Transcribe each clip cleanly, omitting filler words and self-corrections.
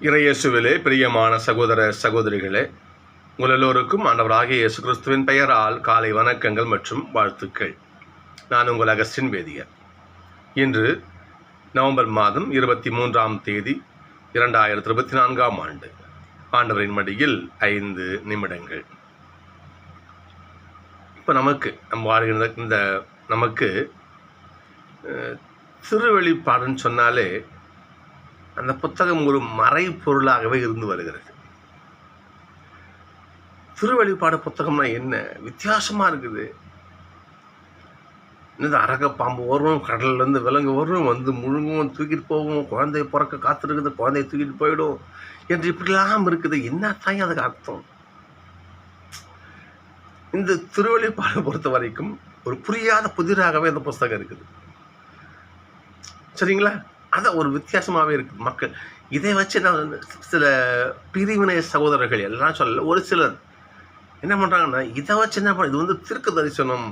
இறையேசுவிலே பிரியமான சகோதர சகோதரிகளே, உங்கள் எல்லோருக்கும் ஆண்டவராகிய இயேசு கிறிஸ்துவின் பெயரால் காலை வணக்கங்கள் மற்றும் வாழ்த்துக்கள். நான் உங்கள் அகஸ்டின் வேதியர். இன்று நவம்பர் மாதம் 23ஆம் தேதி 2024ஆம் ஆண்டு. ஆண்டவரின் மடியில் 5 நிமிடங்கள். இப்போ நம்ம வாழ்கின்ற இந்த நமக்கு திருவெளிப்பாடுன்னு சொன்னாலே அந்த புத்தகம் ஒரு மறை பொருளாகவே இருந்து வருகிறது. திருவெளிப்பாடு புத்தகம்னா என்ன வித்தியாசமாக இருக்குது. இந்த அரக்க பாம்பு வரும், கடல்லேருந்து விலங்கு வரும், வந்து முழுங்கும், தூக்கிட்டு போகும், குழந்தைய பிறக்க காத்திருக்குது, குழந்தைய தூக்கிட்டு போயிடும் என்று இப்படிலாம் இருக்குது. என்ன தான் அதுக்கு அர்த்தம்? இந்த திருவெளிப்பாடு பொறுத்த வரைக்கும் ஒரு புரியாத புதிராகவே அந்த புஸ்தகம் இருக்குது. சரிங்களா? அதான் ஒரு வித்தியாசமாகவே இருக்குது. மக்கள் இதை வச்சு நான் சில பிரிவினை சகோதரர்கள் எல்லாம் சொல்லலை, ஒரு சிலர் என்ன பண்ணுறாங்கன்னா இதை வச்சு என்ன பண்ண, இது தீர்க்க தரிசனம்,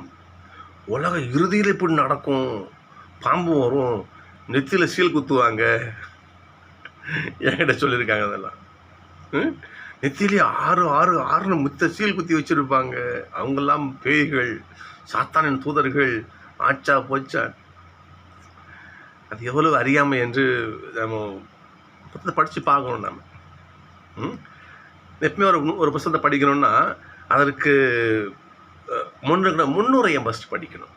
உலக இறுதியில் இப்படி நடக்கும், பாம்பு வரும், நெத்தியில் சீல் குத்துவாங்க, என்கிட்ட சொல்லியிருக்காங்க. அதெல்லாம் நெத்திலே 6 முத்த சீல் குத்தி வச்சுருப்பாங்க. அவங்கெல்லாம் பேய்கள், சாத்தானின் தூதர்கள், ஆச்சா போச்சா. அது எவ்வளவு அறியாமை என்று நம்ம புத்தகத்தை படித்து பார்க்கணும். நம்ம எப்பவுமே ஒரு புத்தகத்தை படிக்கணும்னா அதற்கு முன்னுரையை ஃபஸ்ட் படிக்கணும்.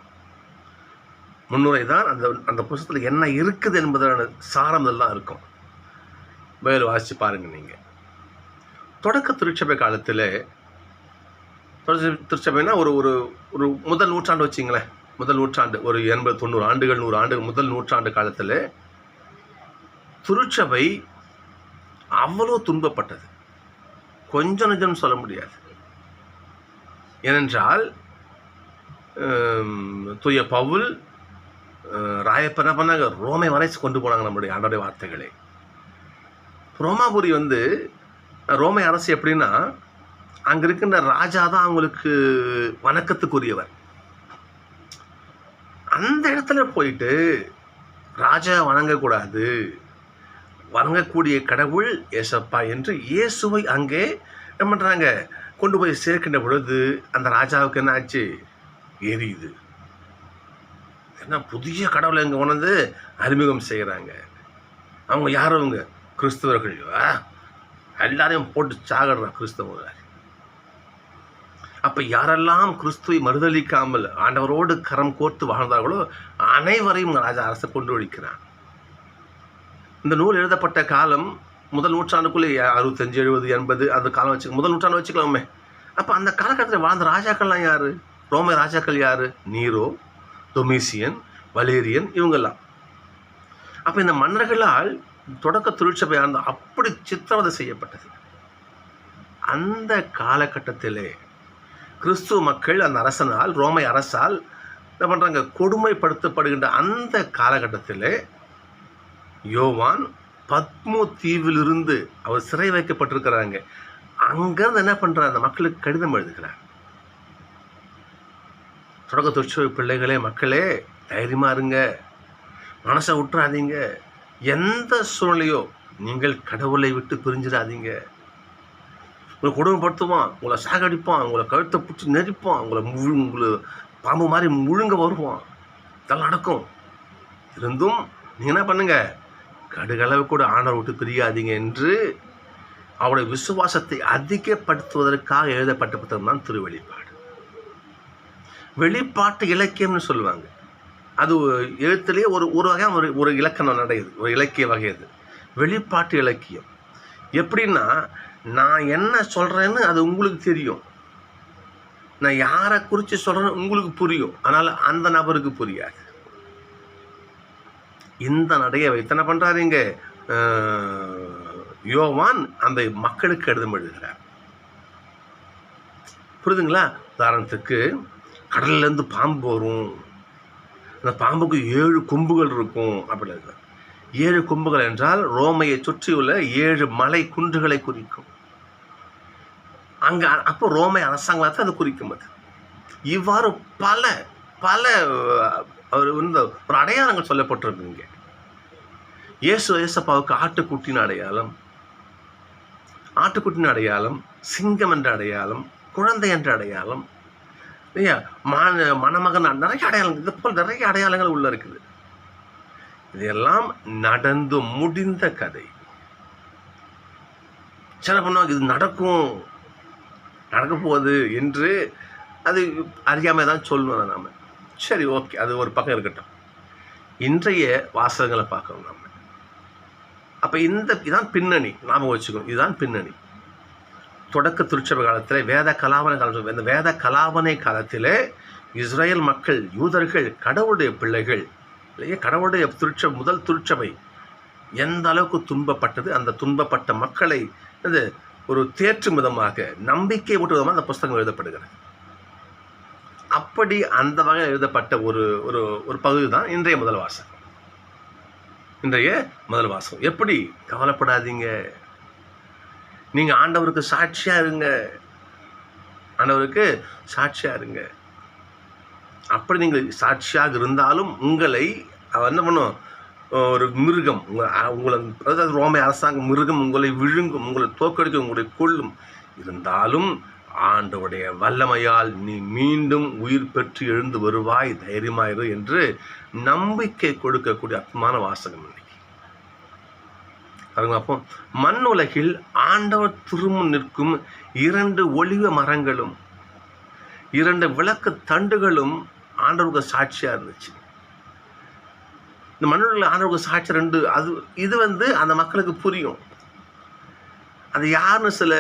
முன்னுரை தான் அந்த புத்தகத்தில் என்ன இருக்குது என்பதான சாரம் எல்லாம் இருக்கும். வேலை வாசித்து பாருங்கள். நீங்கள் தொடக்க திருச்சபை காலத்தில், திருச்சபைனா ஒரு ஒரு முதல் நூற்றாண்டு வச்சிங்களேன், முதல் நூற்றாண்டு ஒரு 80-90 ஆண்டுகள், 100 ஆண்டுகள், முதல் நூற்றாண்டு காலத்தில் திருச்சபை அவ்வளோ துன்பப்பட்டது. கொஞ்சம் நெஞ்சம் சொல்ல முடியாது. ஏனென்றால் தூய பவுல் ராயப்ப என்ன பண்ணாங்க, ரோமை வரை கொண்டு போனாங்க நம்முடைய ஆண்டோடைய வார்த்தைகளை. ரோமாபுரி ரோமை அரசு எப்படின்னா, அங்கே இருக்கின்ற ராஜா தான் அவங்களுக்கு வணக்கத்துக்குரியவர். அந்த இடத்துல போயிட்டு ராஜா வணங்கக்கூடாது, வணங்கக்கூடிய கடவுள் ஏசப்பா என்று இயேசுவை அங்கே என்ன பண்ணுறாங்க, கொண்டு போய் சேர்க்கின்ற பொழுது அந்த ராஜாவுக்கு என்ன ஆச்சு, எரியுது. என்ன புதிய கடவுளை இங்கே உணர்ந்து அறிமுகம் செய்கிறாங்க. அவங்க யாரும் அவங்க கிறிஸ்தவர்கள், எல்லாரையும் போட்டு சாகடுறான் கிறிஸ்தவர்கள். அப்போ யாரெல்லாம் கிறிஸ்துவை மறுதளிக்காமல் ஆண்டவரோடு கரம் கோர்த்து வாழ்ந்தார்களோ அனைவரையும் ராஜா அரசு கொண்டு ஒழிக்கிறான். இந்த நூல் எழுதப்பட்ட காலம் முதல் நூற்றாண்டுக்குள்ளே 65, 70, 80 அந்த காலம் வச்சு முதல் நூற்றாண்டு வச்சுக்கலாமே. அப்போ அந்த காலகட்டத்தில் வாழ்ந்த ராஜாக்கள்லாம் யார்? ரோமை ராஜாக்கள் யார்? நீரோ, டொமிசியன், வலேரியன், இவங்கெல்லாம். அப்போ இந்த மன்னர்களால் தொடக்க திருச்சபை அப்படி சித்திரவதை செய்யப்பட்டது. அந்த காலகட்டத்திலே கிறிஸ்துவ மக்கள் அந்த அரசனால், ரோமை அரசால் என்ன பண்ணுறாங்க, கொடுமைப்படுத்தப்படுகின்ற அந்த காலகட்டத்தில் யோவான் பத்மோ தீவிலிருந்து அவர் சிறை வைக்கப்பட்டிருக்கிறாங்க. அங்கேருந்து என்ன பண்ணுறார், அந்த மக்களுக்கு கடிதம் எழுதுகிறார். தொடக்க தொழிற்சபை பிள்ளைகளே, மக்களே, தைரியமாக இருங்க, மனசை விட்டுறாதீங்க, எந்த சூழ்நிலையோ நீங்கள் கடவுளை விட்டு பிரிஞ்சிடாதீங்க. உங்களை கொடுமைப்படுத்துவான், உங்களை சாகடிப்பான், உங்களை கழுத்தை பிடிச்சி நெரிப்பான், உங்களை பாம்பு மாதிரி முழுங்க வருவான், இதெல்லாம் நடக்கும். இருந்தும் நீங்கள் என்ன பண்ணுங்க, கடுகளவு கூட ஆண்டவரை விட்டு பிரியாதீங்க என்று அவருடைய விசுவாசத்தை அதிகப்படுத்துவதற்காக எழுதப்பட்ட புத்தகம் தான் திருவெளிப்பாடு. வெளிப்பாட்டு இலக்கியம்னு சொல்லுவாங்க. அது எழுத்துலேயே ஒரு வகையான ஒரு இலக்கணம் நடையுது, ஒரு இலக்கிய வகை. அது வெளிப்பாட்டு இலக்கியம். எப்படின்னா, நான் என்ன சொல்கிறேன்னு அது உங்களுக்கு தெரியும், நான் யாரை குறித்து சொல்கிறேன்னு உங்களுக்கு புரியும், ஆனால் அந்த நபருக்கு புரியாது. இந்த நடையை வைத்து என்ன பண்ணுறாருங்க யோவான் அந்த மக்களுக்கு கடிதம் எழுதுகிறார். புரியுதுங்களா? உதாரணத்துக்கு கடல்லேருந்து பாம்பு வரும், அந்த பாம்புக்கு 7 கொம்புகள் இருக்கும். அப்படி 7 கொம்புகள் என்றால் ரோமையை சுற்றியுள்ள 7 மலை குன்றுகளை குறிக்கும். அங்கே அப்போ ரோமை அரசாங்கத்தை அது குறிக்கும். அது இவ்வாறு பல பல அவர் ஒரு அடையாளங்கள் சொல்லப்பட்டிருக்குங்க. ஏசப்பாவுக்கு ஆட்டுக்குட்டின் அடையாளம், ஆட்டுக்குட்டின் அடையாளம், சிங்கம் என்ற அடையாளம், குழந்தை என்ற அடையாளம், இல்லையா, மணமகன், நிறைய அடையாளங்கள், இது போல் நிறைய அடையாளங்கள் உள்ள இருக்குது. இதெல்லாம் நடந்து முடிந்த கதை. சில பண்ணுவாங்க இது நடக்க போகுது என்று அது அறியாமல் தான் சொல்லணும் நாம். சரி, ஓகே, அது ஒரு பக்கம் இருக்கட்டும். இன்றைய வாசகங்களை பார்க்கணும் நம்ம. அப்போ இதான் பின்னணி, ஞாபகம் வச்சுக்கணும். இதுதான் பின்னணி. தொடக்க திருச்சபை காலத்தில் வேத கலாபனை காலத்தில், இந்த வேத கலாபனை காலத்தில் இஸ்ரேல் மக்கள், யூதர்கள், கடவுளுடைய பிள்ளைகள், இல்லையா, கடவுளுடைய முதல் திருச்சபை எந்த அளவுக்கு துன்பப்பட்டது, அந்த துன்பப்பட்ட மக்களை ஒரு தேற்றும் விதமாக, நம்பிக்கை ஊட்டும் விதமாக அந்த புஸ்தகம் எழுதப்படுகிறது. அப்படி அந்த வகையில் எழுதப்பட்ட ஒரு ஒரு ஒரு பகுதி தான் இன்றைய முதல் வாசகம். எப்படி? கவலைப்படாதீங்க, நீங்கள் ஆண்டவருக்கு சாட்சியாக இருங்க. அப்படி நீங்கள் சாட்சியாக இருந்தாலும் உங்களை அவர் என்ன பண்ணும்? ஒரு மிருகம் உங்களை, அதாவது ரோமை அரசாங்கம் மிருகம் உங்களை விழுங்கும், உங்களை தோற்கடிக்கும், உங்களை கொல்லும். இருந்தாலும் ஆண்டவருடைய வல்லமையால் நீ மீண்டும் உயிர் பெற்று எழுந்து வருவாய், தைரியமாயிரு என்று நம்பிக்கை கொடுக்கக்கூடிய அற்புதமான வாசகம் இன்னைக்கு பாருங்க. அப்போ மண் உலகில் ஆண்டவர் திரும்ப நிற்கும் 2 ஒலிவ மரங்களும் 2 விளக்கு தண்டுகளும் ஆண்டவருக்கு சாட்சியாக இருந்துச்சு. இந்த மண்ணுலகில் ஆண்டவருக்கு சாட்சி 2, இது அந்த மக்களுக்கு புரியும். அது யாருன்னு சில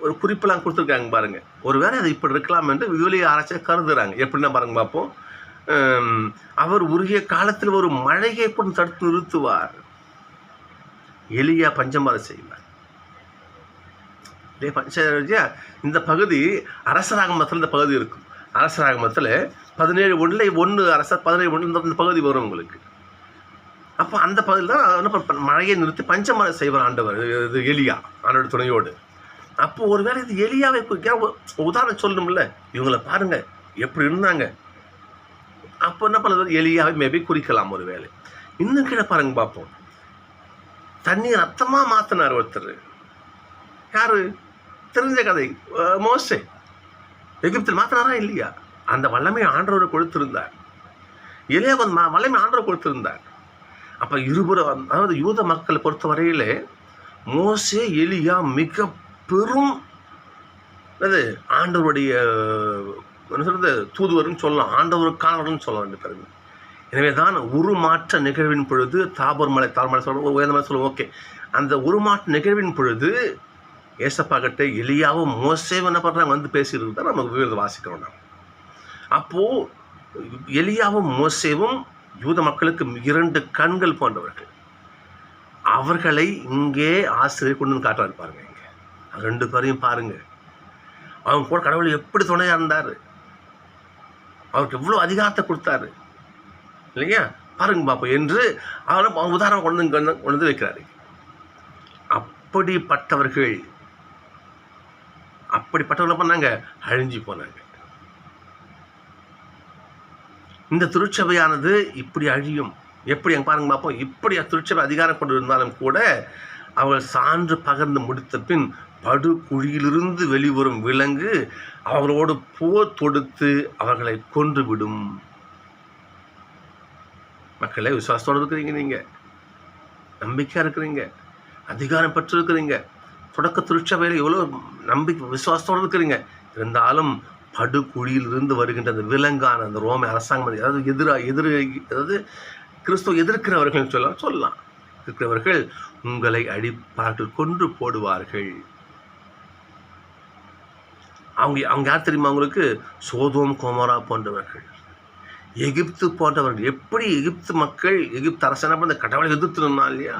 ஒரு குறிப்பெல்லாம் கொடுத்துருக்காங்க பாருங்க. ஒருவேளை அது இப்படி இருக்கலாம் என்று விவிலிய ஆராய்ச்சியை கருதுறாங்க. எப்படின்னா பாருங்க பார்ப்போம். அவர் உருகிய காலத்தில் ஒரு மழையை கூட தடுத்து நிறுத்துவார். எலியா பஞ்சமழை செய்வார். இந்த பகுதி அரசராகமத்தில் இந்த பகுதி இருக்கும். அரசராகமத்தில் 17:1 அரசர் 17:1 இந்த பகுதி வரும் உங்களுக்கு. அப்போ அந்த பகுதியில் தான் மழையை நிறுத்தி பஞ்சமழை செய்வார் ஆண்டவர், இது எலியா ஆண்டோட துணையோடு. அப்போ ஒருவேளை இது எலியாவை உதாரணம் சொல்லணும்ல, இவங்களை பாருங்க எப்படி இருந்தாங்க. அப்போ என்ன பண்ணுறது? எலியாவை மேபி குறிக்கலாம் ஒரு வேலை. இன்னும் கீழே பாருங்க பார்ப்போம். தண்ணீர் ரத்தமாக மாற்றினார் ஒருத்தர். யாரு? தெரிஞ்ச கதை, மோசே. எகிப்தில் மாற்றினாரா இல்லையா? அந்த வல்லமை ஆண்டவரை கொடுத்திருந்தார். எலியா வல்லமை ஆண்டவரை கொடுத்திருந்தார். அப்போ இருபுறம், அதாவது யூத மக்களை பொறுத்த வரையிலே மோசே, எலியா மிக பெரும் ஆண்டவருடைய தூதுவர்னு சொல்லலாம், ஆண்டவருக்கானவர்கள்னு சொல்லலாம் 2 பேருமே. எனவே தான் உருமாற்ற நிகழ்வின் பொழுது தாபோர் மலை, தாழ்மலை சொல்லுவோம், உயர்ந்த மலை சொல்லுவோம், ஓகே. அந்த உருமாற்ற நிகழ்வின் பொழுது ஏசப்பா கிட்ட எலியாவும் மோசேவும் என்ன பண்ணுறாங்க? பேசியிருக்கு தான் நம்ம விவிலியத்தை வாசிக்கிறோம் நாம். அப்போது எலியாவும் மோசேவும் யூத மக்களுக்கு 2 கண்கள் போன்றவர்கள். அவர்களை இங்கே ஆசிரியர் கொண்டு வந்து காட்டுறாரு பாருங்க. இங்கே 2 பேரையும் பாருங்க. அவங்க கூட கடவுள் எப்படி துணையாக இருந்தார், அவருக்கு எவ்வளோ அதிகாரத்தை கொடுத்தாரு இல்லையா? பாருங்க பாப்போம் என்று அவரும் உதாரணம் கொண்டு வந்து வைக்கிறாரு. அப்படிப்பட்டவர்கள் பண்ணாங்க, அழிஞ்சு போனாங்க. இந்த திருச்சபையானது இப்படி அழியும். எப்படி அங்கே பாருங்க பார்ப்போம். இப்படி திருச்சபை அதிகாரம் கொண்டு இருந்தாலும் கூட அவர்கள் சான்று பகர்ந்து முடித்த பின் படுகுழியிலிருந்து வெளிவரும் விலங்கு அவர்களோடு போர் தொடுத்து அவர்களை கொன்றுவிடும். மக்களே, விசுவாசத்தோடு இருக்கிறீங்க, நீங்கள் நம்பிக்கையாக இருக்கிறீங்க, அதிகாரம் பெற்றிருக்கிறீங்க, தொடக்க திருச்சபையில் எவ்வளோ நம்பிக்கை விசுவாசத்தோடு இருக்கிறீங்க. இருந்தாலும் படுகுழியிலிருந்து வருகின்ற அந்த விலங்கான அந்த ரோமை அரசாங்கம், அதாவது கிறிஸ்துவ எதிர்க்கிறவர்கள் சொல்லலாம் இருக்கிறவர்கள் உங்களை அடிப்பார்கள், கொன்று போடுவார்கள். அவங்க யார் தெரியுமா உங்களுக்கு? சோதோம் கோமோரா போன்றவர்கள், எகிப்து போன்றவர்கள். எப்படி எகிப்து மக்கள், எகிப்து அரசன அந்த கடவுளை எதிர்த்து நின்னா இல்லையா?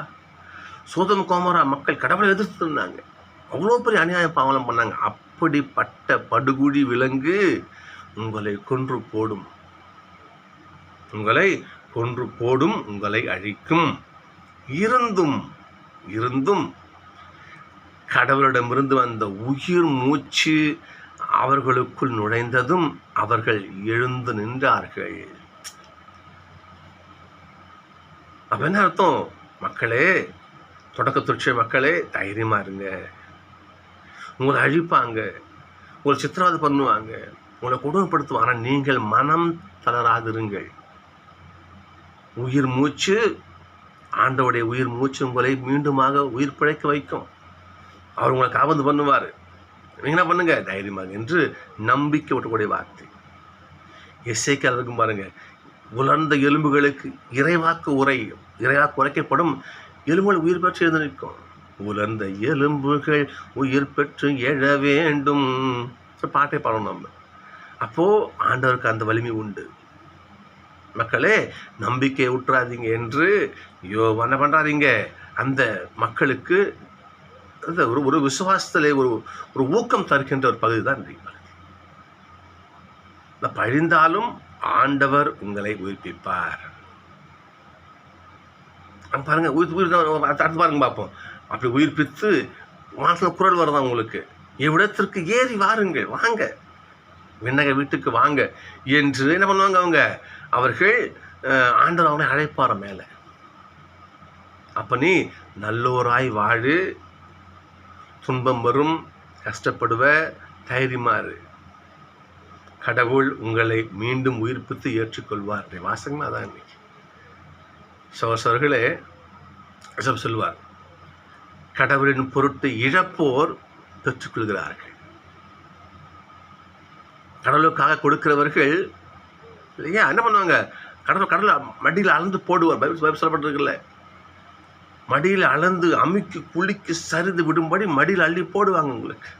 சோதோம் கோமோரா மக்கள் கடவுளை எதிர்த்து இருந்தாங்க. அவ்வளோ பெரிய அநியாய பாவனம் பண்ணாங்க. அப்படிப்பட்ட படுகுழி விலங்கு உங்களை கொன்று போடும், உங்களை அழிக்கும். இருந்தும் கடவுளிடமிருந்து வந்த உயிர் மூச்சு அவர்களுக்குள் நுழைந்ததும் அவர்கள் எழுந்து நின்றார்கள். அப்ப என்ன அர்த்தம்? மக்களே, தொடக்க திருச்சபை மக்களே, தைரியமா இருங்க. உங்களை அழிப்பாங்க, உங்களை சித்திரவதை பண்ணுவாங்க, உங்களை கொடுமைப்படுத்துவாங்க. ஆனால் நீங்கள் மனம் தளராதிருங்கள். உயிர் மூச்சு, ஆண்டவருடைய உயிர் மூச்சு உங்களை மீண்டுமாக உயிர் பிழைக்க வைக்கும். அவர் உங்களை காபந்து பண்ணுவார். நீங்கள் என்ன பண்ணுங்க? தைரியமாக என்று நம்பிக்கை விட்டக்கூடிய வார்த்தை. எசேக்கியேல் இருக்கும் பாருங்க, உலர்ந்த எலும்புகளுக்கு இறைவாக்கு உரைக்கப்படும், எலும்புகள் உயிர் பெற்று எழுந்து நிற்கும். உலர்ந்த எலும்புகள் உயிர் பெற்று எழ வேண்டும் பாட்டை பாடணும் நம்ம. அப்போது ஆண்டவருக்கு அந்த வலிமை உண்டு. மக்களே, நம்பிக்கையை விட்டுறாதீங்க என்று என்ன பண்ணுறாதீங்க. அந்த மக்களுக்கு ஒரு விசுவாசத்திலே ஒரு ஊக்கம் தருகின்ற ஒரு பகுதி தான் பழிந்தாலும் ஆண்டவர் உங்களை உயிர்ப்பிப்பார். பாருங்க, அடுத்து பாருங்க பார்ப்போம். அப்படி உயிர்ப்பித்து மனசில் குரல் வருதான் உங்களுக்கு, இவ்விடத்திற்கு ஏறி வாருங்கள், வாங்க, விண்ணக வீட்டுக்கு வாங்க என்று என்ன பண்ணுவாங்க அவர்கள் ஆண்டவர் அவனை அழைப்பார மேலே. அப்ப நீ நல்லோராய் வாழு, துன்பம் வரும், கஷ்டப்படுவ, தைரியமாறு, கடவுள் உங்களை மீண்டும் உயிர்ப்பித்து ஏற்றுக்கொள்வார். வாசகமே அதான் இன்னைக்கு. சகோதரர்களே, சொல்வார், கடவுளின் பொருட்டு இழப்போர் பெற்றுக்கொள்கிறார்கள். கடவுளுக்காக கொடுக்கிறவர்கள் இல்லையா என்ன பண்ணுவாங்க, கடவுள் மடியில் அளந்து போடுவார். பைபிள் சொல்லப்பட்டிருக்குல்ல, மடியில் அளந்து அமுக்கி குளிக்கு சரிந்து விடும்படி மடியில் அள்ளி போடுவாங்க. உங்களுக்கு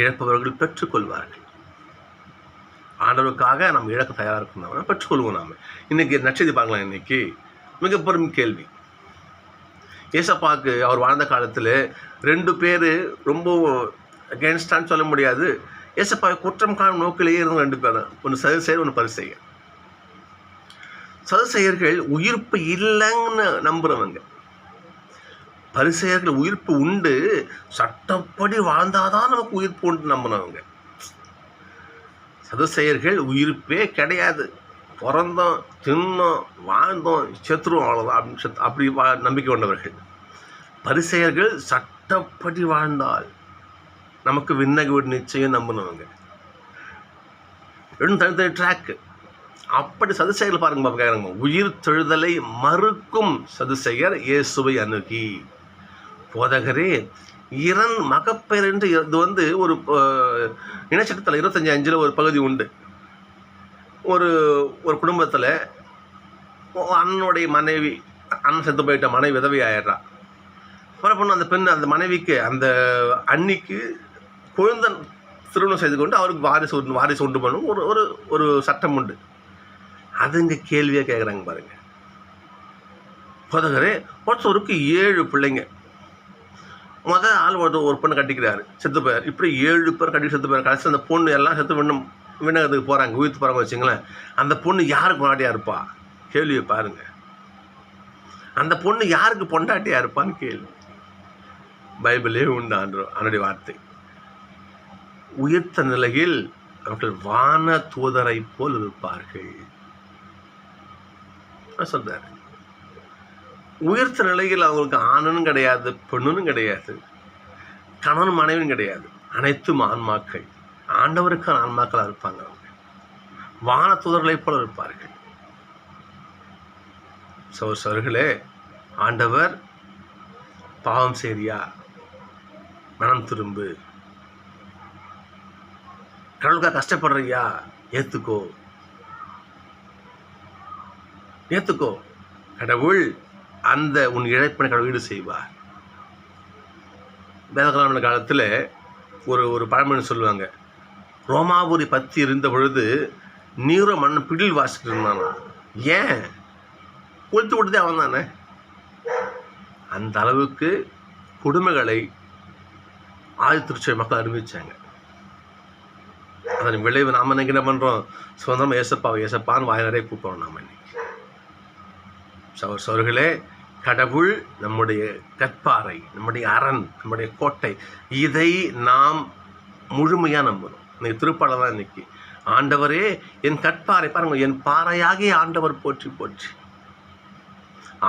இழப்பவர்கள் பெற்றுக்கொள்வார்கள். ஆண்டவருக்காக நம்ம இழக்க தயாராக இருக்கணும், பெற்றுக்கொள்வோம். நாம் இன்னைக்கு நட்சதி பார்க்கலாம். இன்னைக்கு மிக பெரும் கேள்வி. ஏசப்பாவுக்கு அவர் வாழ்ந்த காலத்தில் 2 பேர் ரொம்ப அகேன்ஸ்டான்னு சொல்ல முடியாது. ஏசப்பாவை குற்றம் காணும் நோக்கிலேயே இருந்த 2 பேர், ஒன்று சதுசேயர், ஒன்று பரிசேயர். சதுசேயர்கள் உயிர்ப்பு இல்லைன்னு நம்புறவங்க. பரிசேயர்கள் உயிர்ப்பு உண்டு, சட்டப்படி வாழ்ந்தாதான் நமக்கு உயிர்ப்பு உண்டு நம்பினவங்க. சதுசேயர்கள் உயிர்ப்பே கிடையாது, பிறந்தோம், தின்னோம், வாழ்ந்தோம், செத்துருவோம், அவ்வளோதான் அப்படி நம்பிக்கை கொண்டவர்கள். பரிசேயர்கள் சட்டப்படி வாழ்ந்தால் நமக்கு விண்ணக வீடு நிச்சயம் நம்பினவங்க. 2 தனித்தனி ட்ராக்கு. அப்படி சதுசேயர்கள் பாருங்க பாருங்க, உயிர் தெழுதலை மறுக்கும் சதுசேயர் இயேசுவை அணுகி, போதகரே மகப்பேர் என்று இது ஒரு இனச்சட்டத்தில் 25:5 ஒரு பகுதி உண்டு. ஒரு குடும்பத்தில் அண்ணனுடைய மனைவி, அண்ணன் செத்து போயிட்ட மனைவி விதவை ஆயிடுறா. பொண்ணு அந்த பெண், அந்த மனைவிக்கு, அந்த அன்னிக்கு குழந்தை திருமணம் செய்து கொண்டு அவருக்கு வாரிசு உண்டு பண்ணும் ஒரு சட்டம் உண்டு. அது இங்கே கேள்வியாக கேட்குறாங்க பாருங்க. போதகரே, ஒருத்தருக்கு 7 பிள்ளைங்க. முதல் ஆள் ஒரு பொண்ணு கட்டிக்கிறாரு, செத்து போயார். இப்படி 7 பேர் கட்டி செத்து போயார். கடைசி அந்த பொண்ணு எல்லாம் செத்து விண்ணகத்துக்கு போகிறாங்க, உயிர்த்து போகிறாங்க வச்சுங்களேன். அந்த பொண்ணு யாருக்கு பொண்டாட்டியாக இருப்பா? கேள்வியை பாருங்க. அந்த பொண்ணு யாருக்கு பொண்டாட்டியாக இருப்பான்னு கேள்வி. பைபிளே உண்டு அவனுடைய வார்த்தை. உயிர்த்த நிலையில் அவர்கள் வான தூதரை போல் இருப்பார்கள் சொல்றாரு. உயிர்த்த நிலையில் அவங்களுக்கு ஆணனும் கிடையாது, பெண்ணும் கிடையாது, கணவன் மனைவியும் கிடையாது. அனைத்தும் ஆன்மாக்கள், ஆண்டவருக்கான ஆன்மாக்களாக இருப்பாங்க. அவங்க வான தூதர்களை போல இருப்பார்கள். சகோதரர்களே, ஆண்டவர் பாவம் செய்யா, மனம் திரும்பு, கடவுளுக்காக கஷ்டப்படுறியா, ஏத்துக்கோ, கடவுள் அந்த உன் இழப்பினை கடவுள் ஈடு செய்வார். வேதகால காலத்தில் ஒரு பழமொழி சொல்லுவாங்க, ரோமாபுரி பற்றி இருந்த பொழுது நீரோ மண்ணை பிடில் வாசிட்டு இருந்தானா. ஏன்? கொளுத்து விட்டதே அவன் தானே. அந்த அளவுக்கு கொடுமைகளை ஆதித்திருச்ச மக்கள் அறிவிச்சாங்க. அதன் விளைவு நாம் என்ன பண்ணுறோம்? சுதந்திரமாக ஏசப்பான்னு வாய் நிறைய கூப்பிடுறோம் நாம் இன்னைக்கு. சகோதரர்களே, கடவுள் நம்முடைய கற்பாறை, நம்முடைய அரண், நம்முடைய கோட்டை. இதை நாம் முழுமையாக நம்பணும். இன்னைக்கு திருப்பாடல் தான் இன்னைக்கு. ஆண்டவரே என் கற்பாறை, பாருங்க, என் பாறையாகிய ஆண்டவர் போற்றி போற்றி.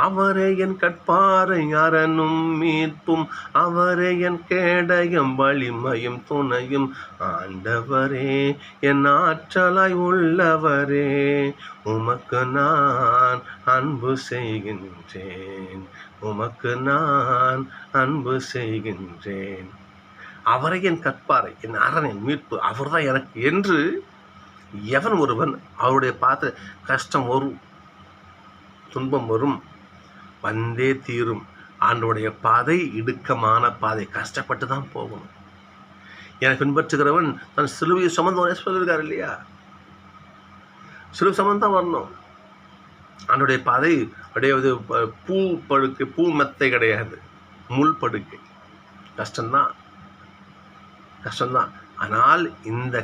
அவரே என் கட்பாறை அரணும் மீட்பும், அவரே என் கேடயம் வலிமையும் துணையும், ஆண்டவரே என் ஆற்றலாய் உள்ளவரே, உமக்கு நான் அன்பு செய்கின்றேன், உமக்கு நான் அன்பு செய்கின்றேன். அவரை என் கற்பாரை, என் அரண், என் மீட்பு, அவர் தான் எனக்கு என்று எவன் ஒருவன் அவருடைய பார்த்து கஷ்டம் வரும், துன்பம் வரும், வந்தே தீரும். ஆண்டவருடைய பாதை இடுக்கமான பாதை, கஷ்டப்பட்டு தான் போகணும். என்னை பின்பற்றுகிறவன் தன் சிலுவையை சுமந்தவனே சொல்லியிருக்காரு இல்லையா? சிலுவை சுமந்து தான் வரணும். ஆண்டவருடைய பாதை அப்படியே பூ படுக்கை, பூ மெத்தை கிடையாது, முள் படுக்கை. கஷ்டம்தான். ஆனால் இந்த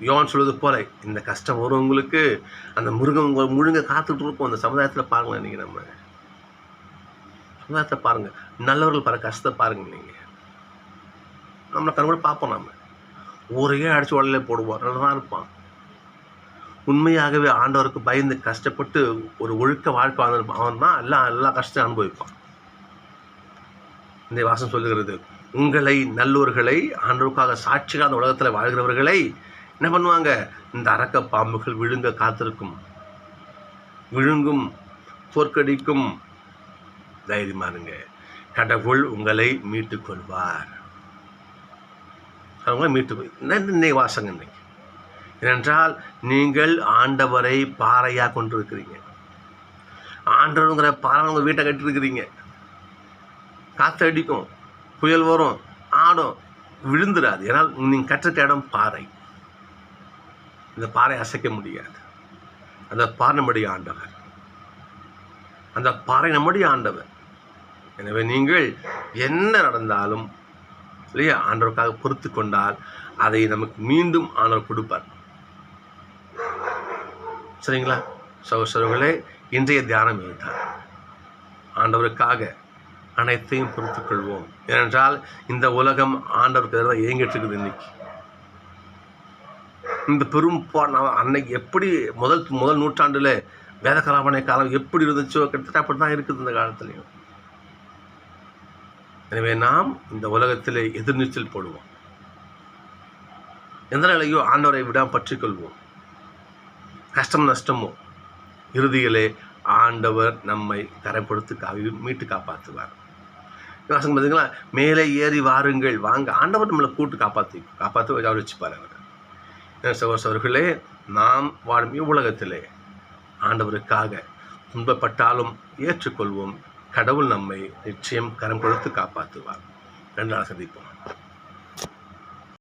யோவான் சொல்வது போல இந்த கஷ்டம் வரும் உங்களுக்கு, அந்த மிருகம் முழுங்க காத்துட்டு இருக்கும். அந்த சமுதாயத்தில் பாருங்களேன், இன்றைக்கி நம்ம சமுதாயத்தில் பாருங்கள், நல்லவர்கள் பாருங்க, கஷ்டத்தை பாருங்கள். நீங்கள் நம்மளை கண் கூட பார்ப்போம், நம்ம ஊரையே அடித்து உடலே போடுவோம், நல்லா தான் இருப்பான். உண்மையாகவே ஆண்டவருக்கு பயந்து கஷ்டப்பட்டு ஒரு ஒழுக்க வாழ்க்கை வாழ்ந்திருப்பான், அவன் தான் எல்லா கஷ்டத்தையும் அனுபவிப்பான். இந்த வாசம் சொல்லுகிறது, உங்களை நல்லோர்களை, ஆண்டவருக்காக சாட்சியாக அந்த உலகத்தில் வாழ்கிறவர்களை என்ன பண்ணுவாங்க? இந்த அரக்க பாம்புகள் விழுங்க காத்திருக்கும், விழுங்கும், தோற்கடிக்கும். தைரியமா இருங்க, கடவுள் உங்களை மீட்டுக் கொள்வார். அவங்க இன்னைக்கு வாசங்க இன்னைக்கு. ஏனென்றால் நீங்கள் ஆண்டவரை பாறையாக கொண்டிருக்கிறீங்க. ஆண்டவருங்கிற பாறை உங்கள் வீட்டை கட்டிருக்கிறீங்க. காற்று அடிக்கும், புயல் வரும், ஆடும், விழுந்துடாது. ஏன்னால் நீங்கள் கற்றுக்க இடம் பாறை. இந்த பாறை அசைக்க முடியாது. அந்த பாறை நம்முடைய ஆண்டவர், அந்த பாறை நம்முடைய ஆண்டவர். எனவே நீங்கள் என்ன நடந்தாலும் இல்லையா, ஆண்டவருக்காக பொறுத்து கொண்டால் அதை நமக்கு மீண்டும் ஆண்டவர் கொடுப்பார். சரிங்களா சகோதரர்களே? இன்றைய தியானம் இதுதான். ஆண்டவருக்காக அனைத்தையும் பொறுத்துக் கொள்வோம். ஏனென்றால் இந்த உலகம் ஆண்டவருக்கு எதிராக இயங்கிட்டு இருக்குது. இன்னைக்கு இந்த பெரும் அன்னைக்கு எப்படி முதல் நூற்றாண்டில் வேதகலாபனை காலம் எப்படி இருந்துச்சோ கிட்டத்தட்ட அப்படி தான் இருக்குது இந்த காலத்துலையும். எனவே நாம் இந்த உலகத்தில் எதிர்நீச்சல் போடுவோம். எந்த நிலையோ ஆண்டவரை விடாமல் பற்றிக்கொள்வோம். கஷ்டம் நஷ்டமோ இறுதியிலே ஆண்டவர் நம்மை கரைப்படுத்தி மீட்டு காப்பாற்றுவார். பார்த்தீங்களா? மேலே ஏறி வாருங்கள், வாங்க, ஆண்டவர் நம்மளை கூட்டு காப்பாற்றி அவர் வச்சுப்பார். அவர் சகோதரர்களே, நாம் வாழும் உலகத்திலே ஆண்டவருக்காக துன்பப்பட்டாலும் ஏற்றுக்கொள்வோம். கடவுள் நம்மை நிச்சயம் கரம் கொடுத்து காப்பாற்றுவார். 2 நாள் சந்திப்போம்.